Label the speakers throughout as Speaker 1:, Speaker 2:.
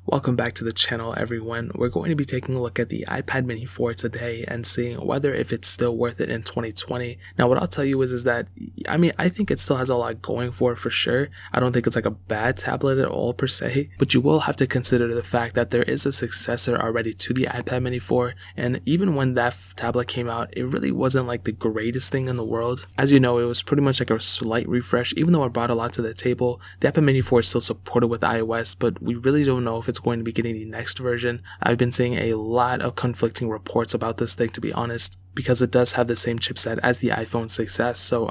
Speaker 1: Welcome back to the channel, everyone. We're going to be taking a look at the iPad mini 4 today and seeing whether if it's still worth it in 2020. Now what I'll tell you is that I think it still has a lot going for it for sure. I don't think it's like a bad tablet at all per se, but you will have to consider the fact that there is a successor already to the iPad mini 4, and even when that tablet came out, it really wasn't like the greatest thing in the world. As you know, it was pretty much like a slight refresh. Even though it brought a lot to the table, the iPad mini 4 is still supported with iOS, but we really don't know if it's going to be getting the next version. I've been seeing a lot of conflicting reports about this thing, to be honest, because it does have the same chipset as the iPhone 6s. So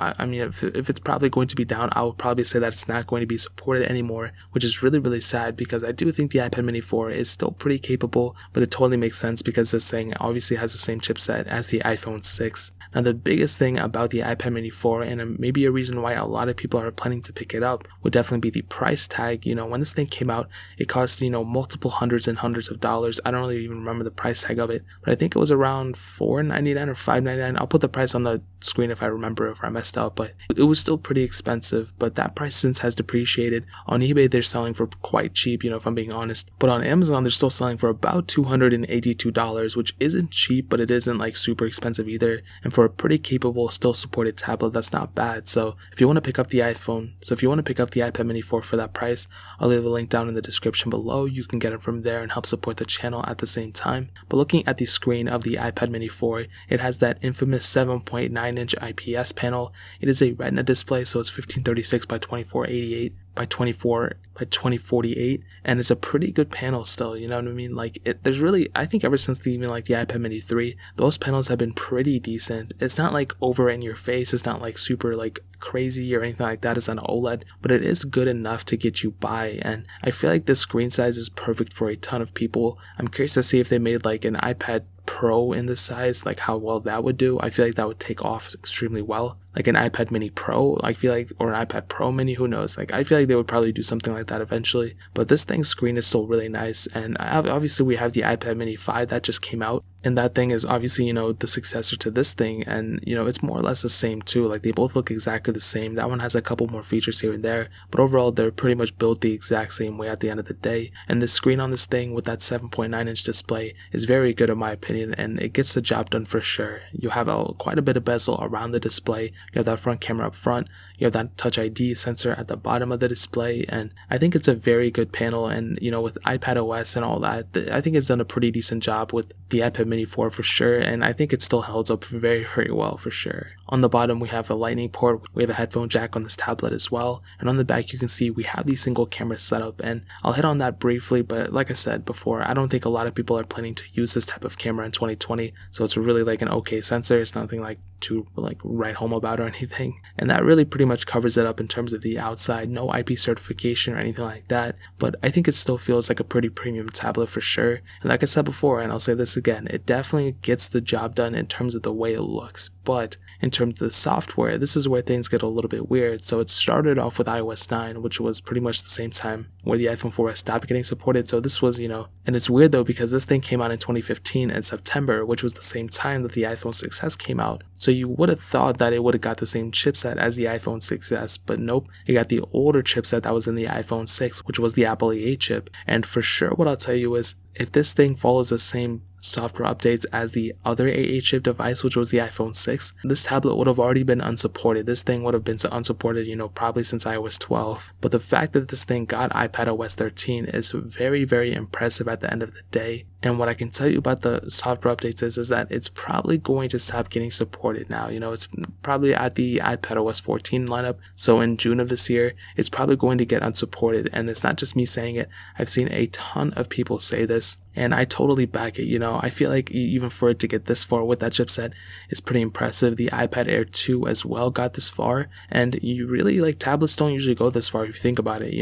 Speaker 1: if it's probably going to be down, I would probably say that it's not going to be supported anymore, which is really sad, because I do think the iPad mini 4 is still pretty capable, but it totally makes sense because this thing obviously has the same chipset as the iPhone 6. Now the biggest thing about the iPad mini 4, and maybe a reason why a lot of people are planning to pick it up, would definitely be the price tag. When this thing came out, it cost multiple hundreds and hundreds of dollars. I don't really even remember the price tag of it, but I think it was around $4.99 or $5.99. I'll put the price on the screen if I remember, if I messed up, but it was still pretty expensive. But that price since has depreciated. On eBay they're selling for quite cheap, if I'm being honest, but on Amazon they're still selling for about $282, which isn't cheap, but it isn't like super expensive either, and for a pretty capable, still supported tablet, that's not bad. So if you want to pick up the iPad mini 4 for that price, I'll leave a link down in the description below. You can get it from there and help support the channel at the same time. But looking at the screen of the iPad mini 4, it has that infamous 7.9-inch IPS panel. It is a Retina display, so it's 1536 by 2488 by 2048, and it's a pretty good panel still. You know what I mean? There's really, I think ever since the iPad mini 3, those panels have been pretty decent. It's not like over in your face, it's not like super like crazy or anything like that. It's not an OLED, but it is good enough to get you by, and I feel like this screen size is perfect for a ton of people. I'm curious to see if they made like an iPad Pro in this size, like how well that would do. I feel like that would take off extremely well. Like an iPad mini Pro, I feel like, or an iPad Pro mini, who knows. I feel like they would probably do something like that eventually, but this thing's screen is still really nice. And obviously we have the iPad mini 5 that just came out, and that thing is obviously the successor to this thing, and it's more or less the same too. Like they both look exactly the same. That one has a couple more features here and there, but overall they're pretty much built the exact same way at the end of the day. And the screen on this thing with that 7.9-inch display is very good in my opinion, and it gets the job done for sure. You have quite a bit of bezel around the display. You have that front camera up front. You have that Touch ID sensor at the bottom of the display, and I think it's a very good panel. And with iPad OS and all that, I think it's done a pretty decent job with the iPad mini 4 for sure, and I think it still holds up very well for sure. On the bottom we have a lightning port, we have a headphone jack on this tablet as well, and on the back you can see we have the single camera setup, and I'll hit on that briefly. But like I said before, I don't think a lot of people are planning to use this type of camera in 2020, so it's really like an okay sensor. It's nothing like to write home about or anything, and that really pretty much covers it up in terms of the outside. No IP certification or anything like that, but I think it still feels like a pretty premium tablet for sure. And like I said before, and I'll say this again, it definitely gets the job done in terms of the way it looks, but in terms of the software, this is where things get a little bit weird. So it started off with iOS 9, which was pretty much the same time where the iPhone 4S stopped getting supported. So this was, and it's weird though, because this thing came out in 2015 in September, which was the same time that the iPhone 6s came out. So you would have thought that it would have got the same chipset as the iPhone 6s, but nope, it got the older chipset that was in the iPhone 6, which was the Apple A8 chip. And for sure, what I'll tell you is, if this thing follows the same software updates as the other A8 chip device, which was the iPhone 6, this tablet would have already been unsupported. This thing would have been unsupported, probably since iOS 12. But the fact that this thing got iPad OS 13 is very impressive at the end of the day. And what I can tell you about the software updates is that it's probably going to stop getting supported now. It's probably at the iPad OS 14 lineup. So in June of this year, it's probably going to get unsupported. And it's not just me saying it. I've seen a ton of people say this, and I totally back it. I feel like even for it to get this far with that chipset is pretty impressive. The iPad Air 2 as well got this far, and you really, tablets don't usually go this far if you think about it.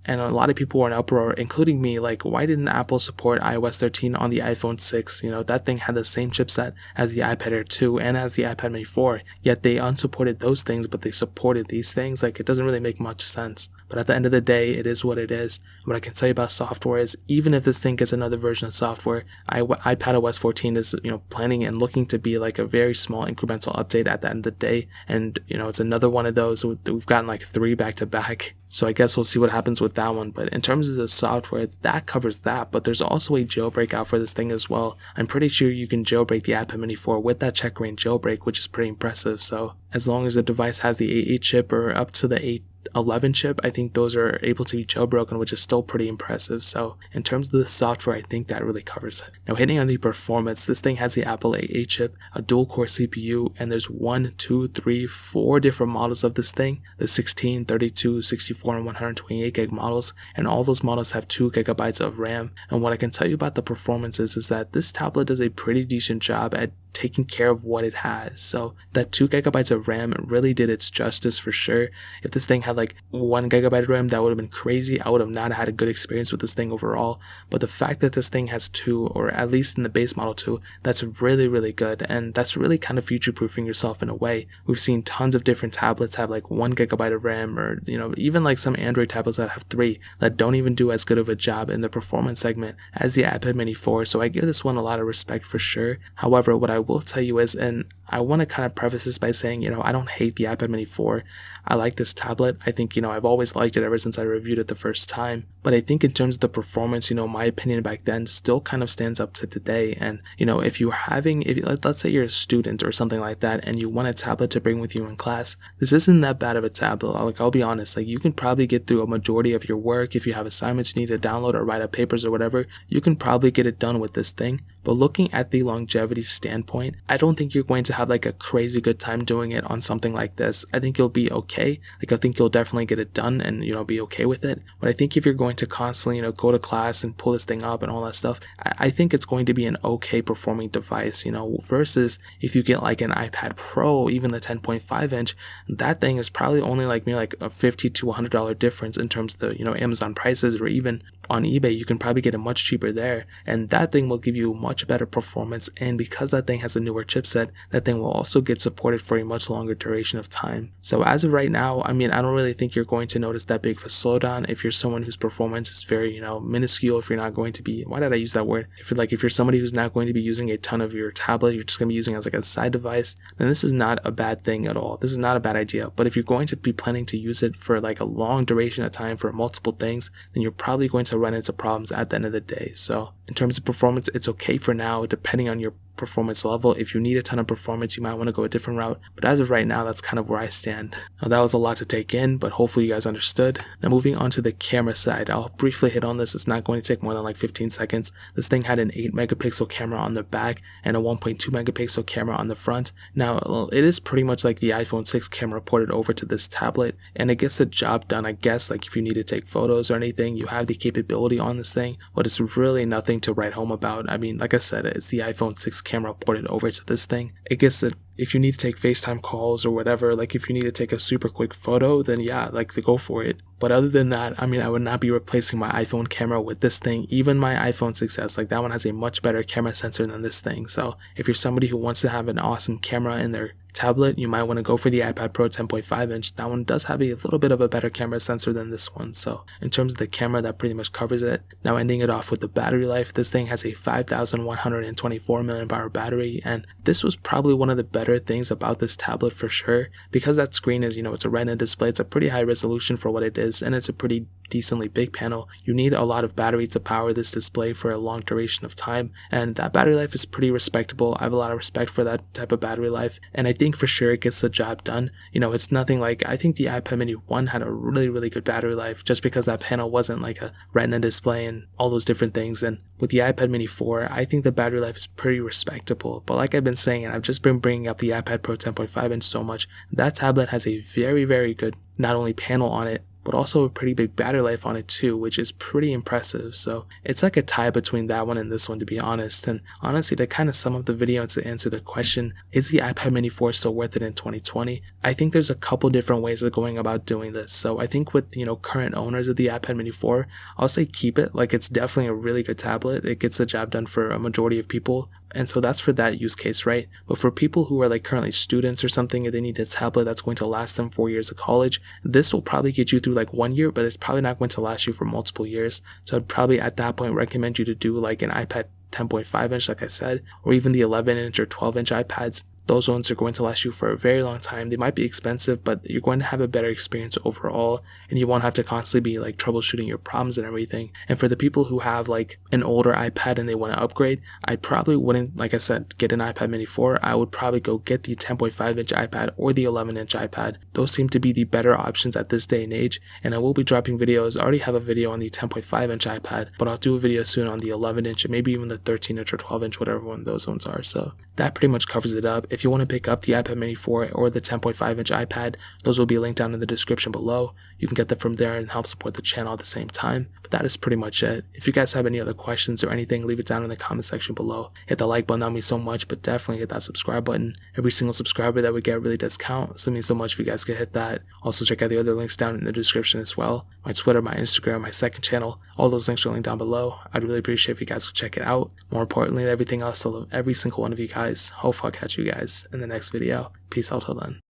Speaker 1: And a lot of people were in uproar, including me, why didn't Apple support iOS 13 on the iPhone 6? That thing had the same chipset as the iPad Air 2 and as the iPad mini 4, yet they unsupported those things, but they supported these things. It doesn't really make much sense. But at the end of the day, it is what it is. What I can say about software is, even if this thing gets another version of software, iPad OS 14 is, planning and looking to be a very small incremental update at the end of the day. And, it's another one of those. We've gotten 3 back to back. So I guess we'll see what happens with that one. But in terms of the software, that covers that. But there's also a jailbreak out for this thing as well. I'm pretty sure you can jailbreak the iPad mini 4 with that checkra jailbreak, which is pretty impressive. So as long as the device has the A8 chip or up to the A11 chip, I think those are able to be jailbroken, which is still pretty impressive. So in terms of the software, I think that really covers it. Now hitting on the performance, this thing has the Apple A8 chip, a dual core CPU, and there's 4 different models of this thing, the 16, 32, 64, and 128 gig models, and all those models have 2 gigabytes of RAM. And what I can tell you about the performances is that this tablet does a pretty decent job at taking care of what it has. So that 2 gigabytes of RAM really did its justice for sure. If this thing had like 1 gigabyte of RAM, that would have been crazy. I would have not had a good experience with this thing overall. But the fact that this thing has 2, or at least in the base model 2, that's really, really good. And that's really kind of future-proofing yourself in a way. We've seen tons of different tablets have like 1 gigabyte of RAM, or even like some Android tablets that have 3 that don't even do as good of a job in the performance segment as the iPad mini 4. So I give this one a lot of respect for sure. However, what I will tell you is, and I want to kind of preface this by saying, I don't hate the iPad mini 4. I like this tablet. I think, I've always liked it ever since I reviewed it the first time. But I think in terms of the performance, my opinion back then still kind of stands up to today. And, if you're let's say you're a student or something like that, and you want a tablet to bring with you in class, this isn't that bad of a tablet. I'll be honest, you can probably get through a majority of your work. If you have assignments you need to download or write up papers or whatever, you can probably get it done with this thing. But looking at the longevity standpoint, I don't think you're going to have a crazy good time doing it on something like this. I think you'll be okay. I think you'll definitely get it done and, be okay with it. But I think if you're going to constantly, go to class and pull this thing up and all that stuff, I think it's going to be an okay performing device, versus if you get an iPad Pro, even the 10.5 inch, that thing is probably only maybe a $50 to $100 difference in terms of the, Amazon prices, or even on eBay, you can probably get it much cheaper there. And that thing will give you much better performance. And because that thing has a newer chipset, that thing will also get supported for a much longer duration of time. So as of right now, I don't really think you're going to notice that big of a slowdown if you're someone whose performance is very, minuscule. If you're not going to be, why did I use that word? If you're somebody who's not going to be using a ton of your tablet, you're just going to be using it as a side device, then this is not a bad thing at all. This is not a bad idea. But if you're going to be planning to use it for a long duration of time for multiple things, then you're probably going to run into problems at the end of the day. So in terms of performance, it's okay for now, depending on your performance level. If you need a ton of performance, you might want to go a different route. But as of right now, that's kind of where I stand. Now, that was a lot to take in, but hopefully you guys understood. Now, moving on to the camera side, I'll briefly hit on this. It's not going to take more than 15 seconds. This thing had an 8 megapixel camera on the back and a 1.2 megapixel camera on the front. Now, it is pretty much like the iPhone 6 camera ported over to this tablet, and it gets the job done. I guess if you need to take photos or anything, you have the capability on this thing, but it's really nothing to write home about. Like I said, it's the iPhone 6 camera ported over to this thing. It gets that if you need to take FaceTime calls or whatever, if you need to take a super quick photo, then yeah, to go for it. But other than that, I would not be replacing my iPhone camera with this thing. Even my iPhone 6s, that one has a much better camera sensor than this thing. So if you're somebody who wants to have an awesome camera in their tablet, you might want to go for the iPad Pro 10.5 inch. That one does have a little bit of a better camera sensor than this one. So in terms of the camera, that pretty much covers it. Now, ending it off with the battery life, this thing has a 5,124 milliamp hour battery, and this was probably one of the better things about this tablet for sure, because that screen is, it's a Retina display. It's a pretty high resolution for what it is, and it's a pretty decently big panel. You need a lot of battery to power this display for a long duration of time, and that battery life is pretty respectable. I have a lot of respect for that type of battery life, and I think for sure it gets the job done. It's nothing I think the iPad mini 1 had a really, really good battery life, just because that panel wasn't a Retina display and all those different things. And with the iPad mini 4, I think the battery life is pretty respectable. But like I've been saying, and I've just been bringing up the iPad Pro 10.5 inch so much, that tablet has a very, very good not only panel on it, but also a pretty big battery life on it too, which is pretty impressive. So it's a tie between that one and this one, to be honest. And honestly, to kind of sum up the video and to answer the question, is the iPad mini 4 still worth it in 2020? I think there's a couple different ways of going about doing this. So I think with, current owners of the iPad mini 4, I'll say keep it. It's definitely a really good tablet. It gets the job done for a majority of people. And so that's for that use case, right? But for people who are currently students or something, and they need a tablet that's going to last them 4 years of college, this will probably get you through 1 year, but it's probably not going to last you for multiple years. So I'd probably at that point recommend you to do an iPad 10.5 inch, like I said, or even the 11 inch or 12 inch iPads. those ones are going to last you for a very long time. They might be expensive, but you're going to have a better experience overall, and you won't have to constantly be like troubleshooting your problems and everything. And for the people who have like an older iPad and they want to upgrade, I probably wouldn't, like I said, get an iPad mini 4. I would probably go get the 10.5 inch iPad or the 11 inch iPad. Those seem to be the better options at this day and age, and I will be dropping videos. I already have a video on the 10.5 inch iPad, but I'll do a video soon on the 11 inch and maybe even the 13 inch or 12 inch, whatever one of those ones are. So that pretty much covers it up. If you want to pick up the iPad mini 4 or the 10.5 inch iPad, those will be linked down in the description below. You can get them from there and help support the channel at the same time. But that is pretty much it. If you guys have any other questions or anything, leave it down in the comment section below. Hit the like button, that means so much, but definitely hit that subscribe button. Every single subscriber that we get really does count, so it means so much if you guys could hit that. Also check out the other links down in the description as well. My Twitter, my Instagram, my second channel, all those links are linked down below. I'd really appreciate if you guys could check it out. More importantly than everything else, I love every single one of you guys. Hopefully I'll catch you guys in the next video. Peace out till then.